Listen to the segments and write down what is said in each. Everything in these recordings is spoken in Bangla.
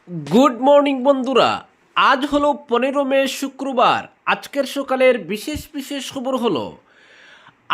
গুড মর্নিং বন্ধুরা। আজ হলো 15 মে শুক্রবার। আজকের সকালের বিশেষ বিশেষ খবর হলো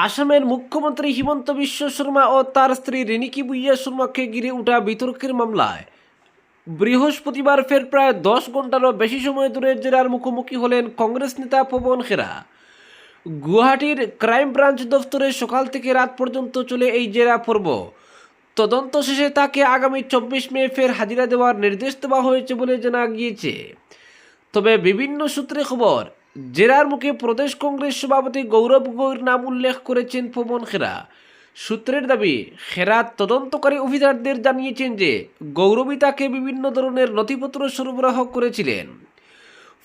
আসামের মুখ্যমন্ত্রী হিমন্ত বিশ্ব শর্মা ও তার স্ত্রী রেনিকি বুইয়া শর্মাকে ঘিরে ওঠা বিতর্কের মামলায় বৃহস্পতিবার ফের প্রায় 10 ঘন্টারও বেশি সময় ধরে জেরার মুখোমুখি হলেন কংগ্রেস নেতা পবন খেরা। গুয়াহাটির ক্রাইম ব্রাঞ্চ দফতরে সকাল থেকে রাত পর্যন্ত চলে এই জেরা পর্ব। তদন্ত শেষে তাকে আগামী 24 মে ফের হাজিরা দেওয়ার নির্দেশ দেওয়া হয়েছে বলে জানা গিয়েছে। তবে বিভিন্ন সূত্রে খবর, জেরার মুখে প্রদেশ কংগ্রেস সভাপতি গৌরব গগৈর নাম উল্লেখ করেছেন পবন খেরা। সূত্রের দাবি, খেরা তদন্তকারী অফিসারদের জানিয়েছেন যে গৌরবী তাকে বিভিন্ন ধরনের নথিপত্র সরবরাহ করেছিলেন।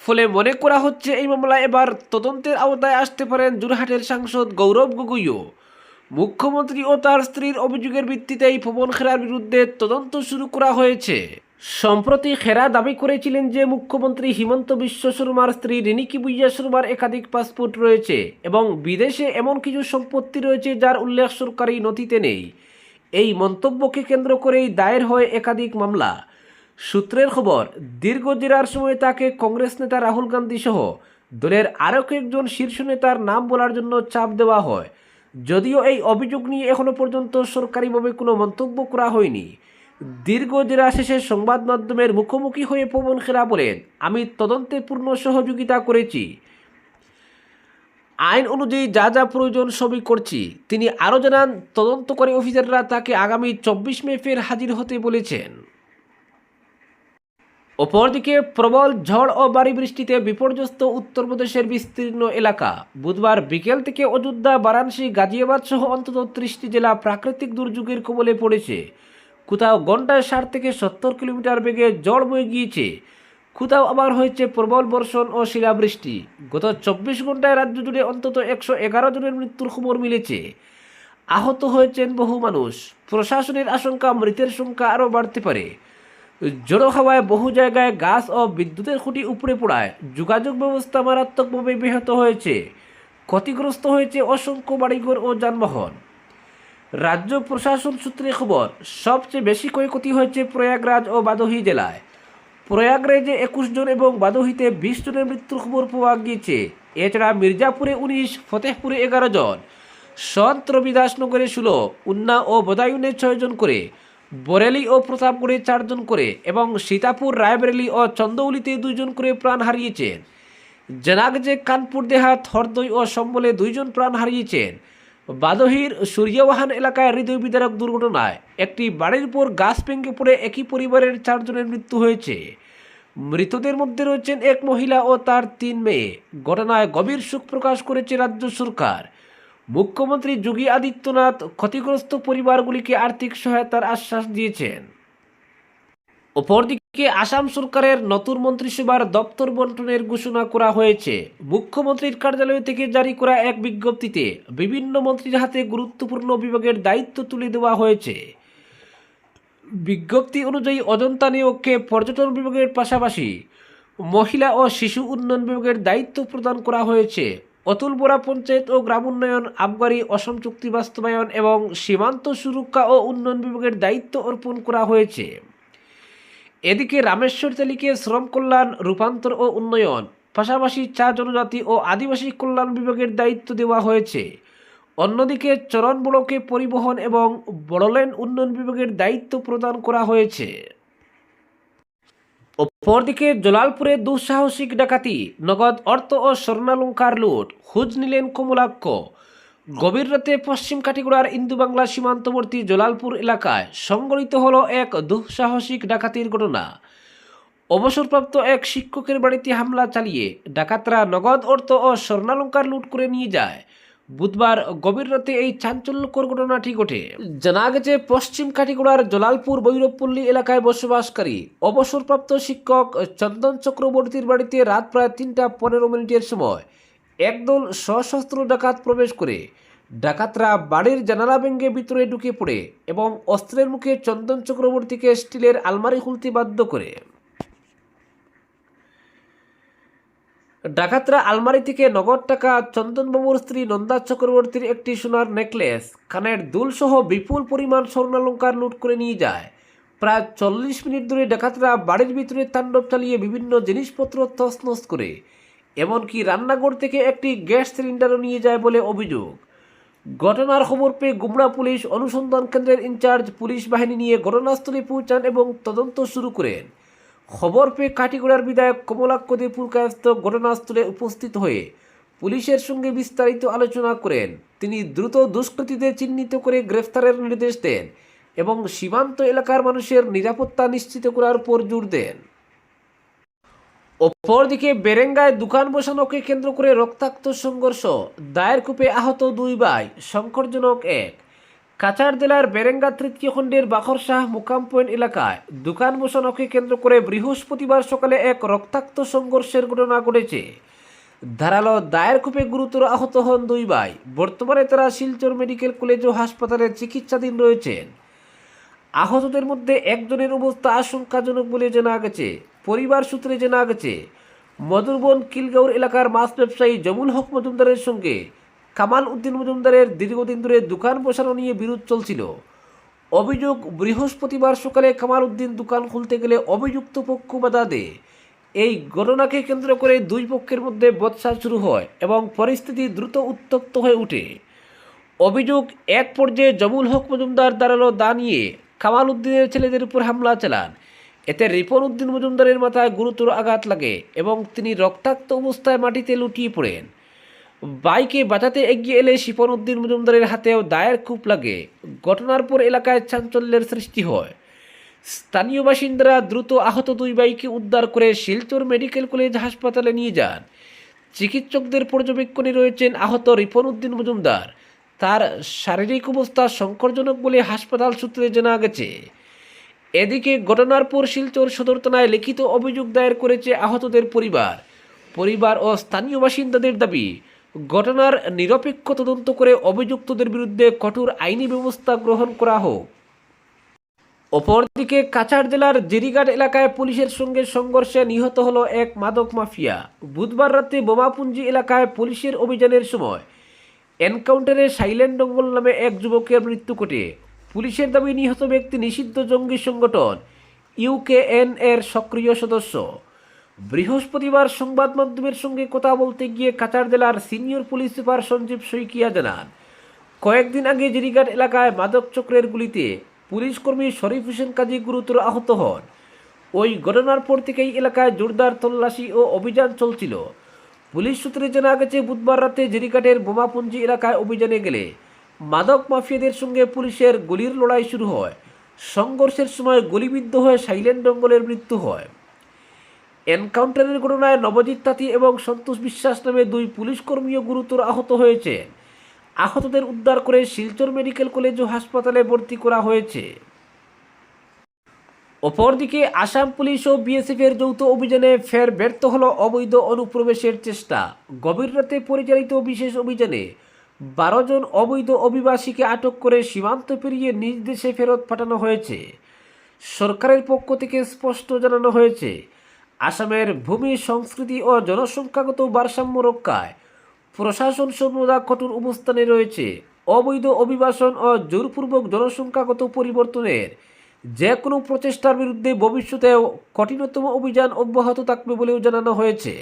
ফলে মনে করা হচ্ছে এই মামলায় এবার তদন্তের আওতায় আসতে পারেন যোরহাটের সাংসদ গৌরব গগৈও। মুখ্যমন্ত্রী ও তার স্ত্রীর অভিযোগের ভিত্তিতেই পবন খেরার বিরুদ্ধে তদন্ত শুরু করা হয়েছে। সম্প্রতি খেরা দাবি করেছিলেন যে মুখ্যমন্ত্রী হিমন্ত বিশ্ব শর্মার স্ত্রী রেনিকি বুইয়া শর্মার একাধিক পাসপোর্ট রয়েছে এবং বিদেশে এমন কিছু সম্পত্তি রয়েছে যার উল্লেখ সরকারি নথিতে নেই। এই মন্তব্যকে কেন্দ্র করেই দায়ের হয় একাধিক মামলা। সূত্রের খবর, দীর্ঘ জেরার সময় তাকে কংগ্রেস নেতা রাহুল গান্ধী সহ দলের আরও কয়েকজন শীর্ষ নেতার নাম বলার জন্য চাপ দেওয়া হয়। যদিও এই অভিযোগ নিয়ে এখনো পর্যন্ত সরকারিভাবে কোনো মন্তব্য করা হয়নি। দীর্ঘ জেরা শেষে সংবাদ মাধ্যমের মুখোমুখি হয়ে পবন খেরা বলেন, আমি তদন্তে পূর্ণ সহযোগিতা করেছি, আইন অনুযায়ী যা যা প্রয়োজন সবই করছি। তিনি আরও জানান, তদন্তকারী অফিসাররা তাকে আগামী 24 মে ফের হাজির হতে বলেছেন। অপরদিকে প্রবল ঝড় ও ভারী বৃষ্টিতে বিপর্যস্ত উত্তরপ্রদেশের বিস্তীর্ণ এলাকা। বুধবার বিকেল থেকে অযোধ্যা, বারাণসী, গাজিয়াবাদ সহ অন্তত 30টি জেলা প্রাকৃতিক দুর্যোগের কবলে পড়েছে। কোথাও ঘন্টায় 60 থেকে 70 কিলোমিটার বেগে ঝড় বয়ে গিয়েছে, কোথাও আবার হয়েছে প্রবল বর্ষণ ও শিলাবৃষ্টি। গত 24 ঘন্টায় রাজ্য জুড়ে অন্তত 111 জনের মৃত্যুর খবর মিলেছে। আহত হয়েছেন বহু মানুষ। প্রশাসনের আশঙ্কা, মৃতের সংখ্যা আরও বাড়তে পারে। জোড়ো হাওয়ায় বহু জায়গায় গাছ ও বিদ্যুতের খুঁটি উপড়ে পড়ায় যোগাযোগ ব্যবস্থা মারাত্মকভাবে ব্যাহত হয়েছে। ক্ষতিগ্রস্ত হয়েছে অসংখ্য বাড়িঘর ও যানবাহন। রাজ্য প্রশাসন সূত্রে খবর, সবচেয়ে বেশি ক্ষয়ক্ষতি হয়েছে প্রয়াগরাজ ও বাদোহী জেলায়। প্রয়াগরাজে 21 জন এবং বাদোহীতে 20 জনের মৃত্যুর খবর পাওয়া গিয়েছে। এছাড়া মির্জাপুরে 19, ফতেহপুরে 11 জন, সন্ত রবিদাসনগরে 16, উন্না ও বদায়ুনে 6 জন করে, বরেলি ও প্রতাপগড়ে 4 জন করে এবং সীতাপুর, রায়বেরেলি ও চন্দৌলিতে 2 জন করে প্রাণ হারিয়েছেন। জানা গেছে কানপুর দেহাত, হরদই ও সম্বলে 2 জন প্রাণ হারিয়েছেন। বাদোহীর সূর্যবাহান এলাকায় হৃদয় বিদারক দুর্ঘটনায় একটি বাড়ির উপর গাছ ভেঙে পড়ে একই পরিবারের 4 জনের মৃত্যু হয়েছে। মৃতদের মধ্যে রয়েছেন এক মহিলা ও তার 3 মেয়ে। ঘটনায় গভীর শোক প্রকাশ করেছে রাজ্য সরকার। মুখ্যমন্ত্রী যোগী আদিত্যনাথ ক্ষতিগ্রস্ত পরিবারগুলিকে আর্থিক সহায়তার আশ্বাস দিয়েছেন। অপরদিকে আসাম সরকারের নতুন মন্ত্রিসভার দপ্তর বন্টনের ঘোষণা করা হয়েছে। মুখ্যমন্ত্রীর কার্যালয় থেকে জারি করা এক বিজ্ঞপ্তিতে বিভিন্ন মন্ত্রীর হাতে গুরুত্বপূর্ণ বিভাগের দায়িত্ব তুলে দেওয়া হয়েছে। বিজ্ঞপ্তি অনুযায়ী অজন্তা নিয়োগকে পর্যটন বিভাগের পাশাপাশি মহিলা ও শিশু উন্নয়ন বিভাগের দায়িত্ব প্রদান করা হয়েছে। অতুল বোরা পঞ্চায়েত ও গ্রাম উন্নয়ন, আবগারি, অসম চুক্তি বাস্তবায়ন এবং সীমান্ত সুরক্ষা ও উন্নয়ন বিভাগের দায়িত্ব অর্পণ করা হয়েছে। এদিকে রামেশ্বর তেলিকে শ্রম কল্যাণ, রূপান্তর ও উন্নয়ন, পাশাপাশি চা জনজাতি ও আদিবাসী কল্যাণ বিভাগের দায়িত্ব দেওয়া হয়েছে। অন্যদিকে চরণ বড়োকে পরিবহন এবং বড়লেন উন্নয়ন বিভাগের দায়িত্ব প্রদান করা হয়েছে। অপরদিকে জলালপুরে দুঃসাহসিক ডাকাতি, নগদ অর্থ ও স্বর্ণালঙ্কার লুট, খোঁজ নিলেন কমলাক্ষ। গভীর রাতে পশ্চিম কাটিগড়ার ইন্দু বাংলা সীমান্তবর্তী জলালপুর এলাকায় সংঘটিত হলো এক দুঃসাহসিক ডাকাতির ঘটনা। অবসরপ্রাপ্ত এক শিক্ষকের বাড়িতে হামলা চালিয়ে ডাকাতরা নগদ অর্থ ও স্বর্ণালঙ্কার লুট করে নিয়ে যায়। বুধবার গভীর রাতে এই চাঞ্চল্যকর ঘটনাটি ঘটে। জানা গেছে, পশ্চিম কাটিগড়ার জলালপুর বৈরবপল্লী এলাকায় বসবাসকারী অবসরপ্রাপ্ত শিক্ষক চন্দন চক্রবর্তীর বাড়িতে রাত প্রায় 3:15 সময় একদল সশস্ত্র ডাকাত প্রবেশ করে ডাকাতরা বাড়ির জানালা ভেঙে ভিতরে ঢুকে পড়ে এবং অস্ত্রের মুখে চন্দন চক্রবর্তীকে স্টিলের আলমারি খুলতে বাধ্য করে। ডাকাতরা আলমারি থেকে নগদ টাকা, চন্দনবাবুর স্ত্রী নন্দা চক্রবর্তীর একটি সোনার নেকলেস, কানের দুল সহ বিপুল পরিমাণ স্বর্ণালঙ্কার লুট করে নিয়ে যায়। প্রায় 40 মিনিট ধরে ডাকাতরা বাড়ির ভিতরে তাণ্ডব চালিয়ে বিভিন্ন জিনিসপত্র তছনছ করে, এমনকি রান্নাঘর থেকে একটি গ্যাস সিলিন্ডারও নিয়ে যায় বলে অভিযোগ। ঘটনার খবর পেয়ে গুমরা পুলিশ অনুসন্ধান কেন্দ্রের ইনচার্জ পুলিশ বাহিনী নিয়ে ঘটনাস্থলে পৌঁছান এবং তদন্ত শুরু করেন। খবর পেয়ে কাটিগড়ার বিধায়ক কমলাক্ষ দে পুরকায়স্থ ঘটনাস্থলে উপস্থিত হয়ে পুলিশের সঙ্গে বিস্তারিত আলোচনা করেন। তিনি দ্রুত দুষ্কৃতীদের চিহ্নিত করে গ্রেফতারের নির্দেশ দেন এবং সীমান্ত এলাকার মানুষের নিরাপত্তা নিশ্চিত করার উপর জোর দেন। অপরদিকে বেরেঙ্গায় দোকান বসানোকে কেন্দ্র করে রক্তাক্ত সংঘর্ষ, দায়ের কূপে আহত 2 ভাই, সংকটজনক এক। কাছাড় জেলার বেরেঙ্গা তৃতীয় খণ্ডের বাখরশাহ মুকাম পয়েন্ট এলাকায় দোকান বসানোকে কেন্দ্র করে বৃহস্পতিবার সকালে এক রক্তাক্ত সংঘর্ষের ঘটনা ঘটেছে। ধারালো দায়ের কূপে গুরুতর আহত হন 2 ভাই। বর্তমানে তারা শিলচর মেডিকেল কলেজ ও হাসপাতালে চিকিৎসাধীন রয়েছেন। আহতদের মধ্যে একজনের অবস্থা আশঙ্কাজনক বলে জানা গেছে। পরিবার সূত্রে জানা গেছে, মধুরবন কিলগাঁওর এলাকার মাছ ব্যবসায়ী জমুল হক মজুমদারের সঙ্গে কামাল উদ্দিন মজুমদারের দীর্ঘদিন ধরে দোকান বসানো নিয়ে বিরোধ চলছিল। অভিযোগ, বৃহস্পতিবার সকালে কামাল উদ্দিন দোকান খুলতে গেলে অভিযুক্ত পক্ষ বাধা দেয়। এই ঘটনাকে কেন্দ্র করে 2 পক্ষের মধ্যে বচসা শুরু হয় এবং পরিস্থিতি দ্রুত উত্তপ্ত হয়ে ওঠে। অভিযোগ, এক পর্যায়ে জমুল হক মজুমদার ধারালো দা নিয়ে কামাল উদ্দিনের ছেলেদের উপর হামলা চালান। এতে রিপন উদ্দিন মজুমদারের মাথায় গুরুতর আঘাত লাগে এবং তিনি রক্তাক্ত অবস্থায় মাটিতে লুটিয়ে পড়েন। বাইকে বাঁচাতে এগিয়ে এলে শিপন উদ্দিন মজুমদারের হাতেও দায়ের কূপ লাগে। ঘটনার পর এলাকায় চাঞ্চল্যের সৃষ্টি হয়। স্থানীয় বাসিন্দারা দ্রুত আহত 2 ভাইকে উদ্ধার করে শিলচর মেডিকেল কলেজ হাসপাতালে নিয়ে যান। চিকিৎসকদের পর্যবেক্ষণে রয়েছেন আহত রিপন উদ্দিন মজুমদার। তার শারীরিক অবস্থা সংকটজনক বলে হাসপাতাল সূত্রে জানা গেছে। এদিকে ঘটনার পর শিলচর সদর থানায় লিখিত অভিযোগ দায়ের করেছে আহতদের পরিবার ও স্থানীয় বাসিন্দাদের দাবি, ঘটনার নিরপেক্ষ তদন্ত করে অভিযুক্তদের বিরুদ্ধে কঠোর আইনি ব্যবস্থা গ্রহণ করা হোক। অপরদিকে কাছাড় জেলার জিরিঘাট এলাকায় পুলিশের সঙ্গে সংঘর্ষে নিহত হলো এক মাদক মাফিয়া। বুধবার রাতে বোমাপুঞ্জি এলাকায় পুলিশের অভিযানের সময় এনকাউন্টারে সাইলেন্ট ডঙ্গল নামে এক যুবকের মৃত্যু ঘটে। পুলিশের দাবি, নিহত ব্যক্তি নিষিদ্ধ জঙ্গি সংগঠন ইউকেএন এর সক্রিয় সদস্য। বৃহস্পতিবার সংবাদ মাধ্যমের সঙ্গে কথা বলতে গিয়ে কাছাড় জেলার senior police super Sanjib Saikia জানান, কয়েকদিন আগে জিরিঘাট এলাকায় মাদক চক্রের গুলিতে পুলিশ কর্মী শরীফ হোসেন কাজী গুরুতর আহত হন। ওই ঘটনার পর থেকেই এলাকায় জোরদার তল্লাশি ও অভিযান চলছিল। পুলিশ সূত্রে জানা গেছে, বুধবার রাতে জিরিঘাটের বোমাপুঞ্জি এলাকায় অভিযানে গেলে মাদক মাফিয়াদের সঙ্গে পুলিশের গুলির লড়াই শুরু হয়। সংঘর্ষের সময় গুলিবিদ্ধ হয়ে সাইলেন্ট ডঙ্গলের মৃত্যু হয়। এনকাউন্টারের ঘটনায় নবজিৎ তাঁতি এবং সন্তোষ বিশ্বাস নামে 2 পুলিশ কর্মীও গুরুতর আহত হয়েছেন। আহতদের উদ্ধার করে শিলচর মেডিকেল কলেজ ও হাসপাতালে ভর্তি করা হয়েছে। অপরদিকে আসাম পুলিশ ও বিএসএফের যৌথ অভিযানে ফের ব্যর্থ হল অবৈধ অনুপ্রবেশের চেষ্টা। গভীর রাতে পরিচালিত বিশেষ অভিযানে 12 জন অবৈধ অভিবাসীকে আটক করে সীমান্ত পেরিয়ে নিজ দেশে ফেরত পাঠানো হয়েছে। সরকারের পক্ষ থেকে স্পষ্ট জানানো হয়েছে, আসামের ভূমি, সংস্কৃতি ও জনসংখ্যাগত ভারসাম্য রক্ষায় প্রশাসন সর্বদা কঠোর অবস্থানে রয়েছে। অবৈধ অভিবাসন ও জোরপূর্বক জনসংখ্যাগত পরিবর্তনের যে কোনো প্রচেষ্টার বিরুদ্ধে ভবিষ্যতেও কঠিনতম অভিযান অব্যাহত থাকবে বলেও জানানো হয়েছে।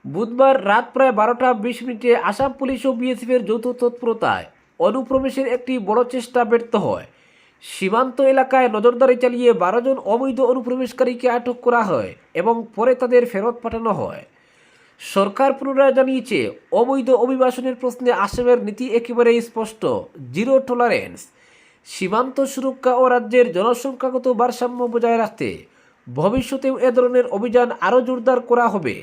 বুধবার রাত প্রায় 12:20 আসাম পুলিশ ও বিএসএফের যৌথ তৎপরতায় অনুপ্রবেশের একটি বড় চেষ্টা ব্যর্থ হয়। সীমান্ত এলাকায় নজরদারি চালিয়ে 12 জন অবৈধ অনুপ্রবেশকারীকে আটক করা হয় এবং পরে তাদের ফেরত পাঠানো হয়। সরকার পুনরায় জানিয়েছে, অবৈধ অভিবাসনের প্রশ্নে আসামের নীতি একেবারেই স্পষ্ট, জিরো টলারেন্স। সীমান্ত সুরক্ষা ও রাজ্যের জনসংখ্যাগত ভারসাম্য বজায় রাখতে ভবিষ্যতেও এ ধরনের অভিযান আরও জোরদার করা হবে।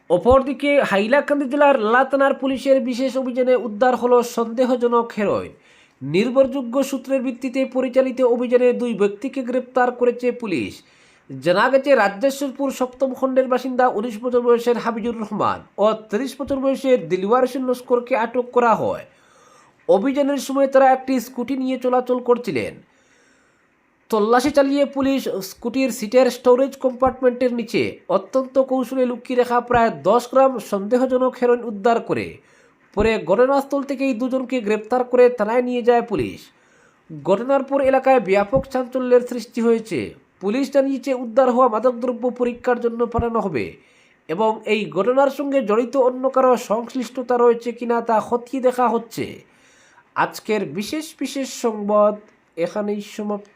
অপরদিকে হাইলাকান্দি জেলার লাতানার পুলিশের বিশেষ অভিযানে উদ্ধার হলো সন্দেহজনক হেরোইন। নির্ভরযোগ্য সূত্রের ভিত্তিতে পরিচালিত অভিযানে 2 ব্যক্তিকে গ্রেপ্তার করেছে পুলিশ। জানা গেছে, রাজ্যেশ্বরপুর 7ম খণ্ডের বাসিন্দা 19 বছর বয়সের হাবিজুর রহমান ও 30 বছর বয়সের দিলওয়ার হোসেন লস্করকে আটক করা হয়। অভিযানের সময় তারা একটি স্কুটি নিয়ে চলাচল করছিলেন। তল্লাশি চালিয়ে পুলিশ স্কুটির সিটের স্টোরেজ কম্পার্টমেন্টের নিচে অত্যন্ত কৌশলে লুকিয়ে রাখা প্রায় 10 গ্রাম সন্দেহজনক হেরোইন উদ্ধার করে পরে ঘটনাস্থল থেকেই 2 জনকে গ্রেপ্তার করে থানায় নিয়ে যায় পুলিশ। ঘটনার পর এলাকায় ব্যাপক চাঞ্চল্যের সৃষ্টি হয়েছে। পুলিশ জানিয়েছে উদ্ধার হওয়া মাদকদ্রব্য পরীক্ষার জন্য পাঠানো হবে এবং এই ঘটনার সঙ্গে জড়িত অন্য কারো সংশ্লিষ্টতা রয়েছে কিনা তা খতিয়ে দেখা হচ্ছে। আজকের বিশেষ সংবাদ এখানেই সমাপ্ত।